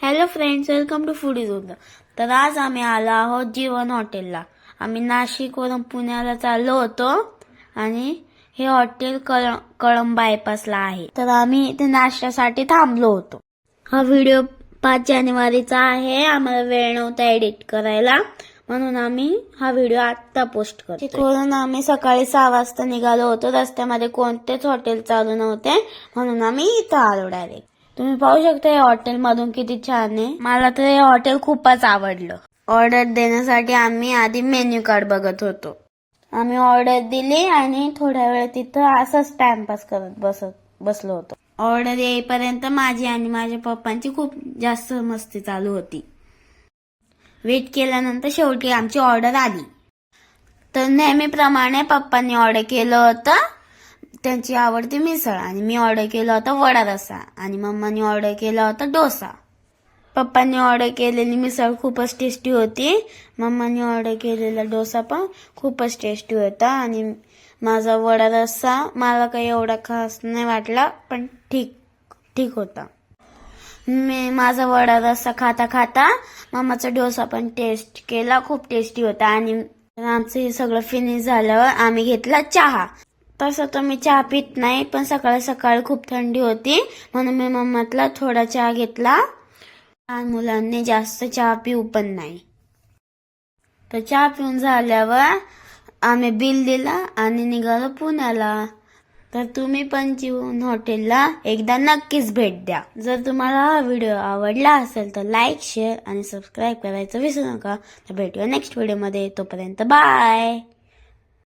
Hello friends, welcome to foodies उद. तर आज आम्ही आलो आहोत जीवन हॉटेलला. आम्ही नाशिकवरून पुण्याला चाललो होतो आणि हे हॉटेल कळंब बायपासला आहे. तर आम्ही इथे नाश्त्यासाठी थांबलो होतो. हा व्हिडिओ 5 जानेवारीचा आहे. आम्हाला वेळ नव्हता एडिट करायला, म्हणून आम्ही हा व्हिडिओ आता पोस्ट करतो. तिकडून आम्ही सकाळी 6 वाजता निघालो होतो. रस्त्यामध्ये कोणतेच हॉटेल चालू नव्हते, म्हणून आम्ही इथं आलो डायरेक्ट. तुम्ही पाहू शकता या हॉटेल मधून किती छान आहे. मला तर हे हॉटेल खूपच आवडलं. ऑर्डर देण्यासाठी आम्ही आधी मेन्यू कार्ड बघत होतो. आम्ही ऑर्डर दिली आणि थोड्या वेळ तिथं असंच टाइमपास करत बसलो होतो. ऑर्डर येईपर्यंत माझी आणि माझ्या पप्पांची खूप जास्त मस्ती चालू होती. वेट केल्यानंतर शेवटी आमची ऑर्डर आली. तर नेहमीप्रमाणे पप्पांनी ऑर्डर केलं होतं त्यांची आवडती मिसळ आणि मी ऑर्डर केला होता वडा रस्सा आणि मम्मानी ऑर्डर केला होता डोसा. पप्पांनी ऑर्डर केलेली मिसळ खूपच टेस्टी होती. मम्मानी ऑर्डर केलेला डोसा पण खूपच टेस्टी होता आणि माझा वडा रस्सा मला काही एवढा खास नाही वाटला, पण ठीक होता. मी माझा वडा रस्सा खाता खाता मम्माचा डोसा पण टेस्ट केला. खूप टेस्टी होता. आणि आमचं हे सगळं फिनिश झाल्यावर आम्ही घेतला चहा. तसं तर मी चहा पित नाही, पण सकाळी सकाळी खूप थंडी होती म्हणून मी मम्मातला थोडा चहा घेतला. लहान मुलांनी जास्त चहा पिऊ पण नाही. तर चहा पिऊन झाल्यावर आम्ही बिल दिला आणि निघालो पुण्याला. तर तुम्ही पण जीवन हॉटेलला एकदा नक्कीच भेट द्या. जर तुम्हाला हा व्हिडिओ आवडला असेल तर लाईक, शेअर आणि सबस्क्राईब करायचं विसरू नका. तर भेटूया नेक्स्ट व्हिडिओमध्ये. तोपर्यंत बाय.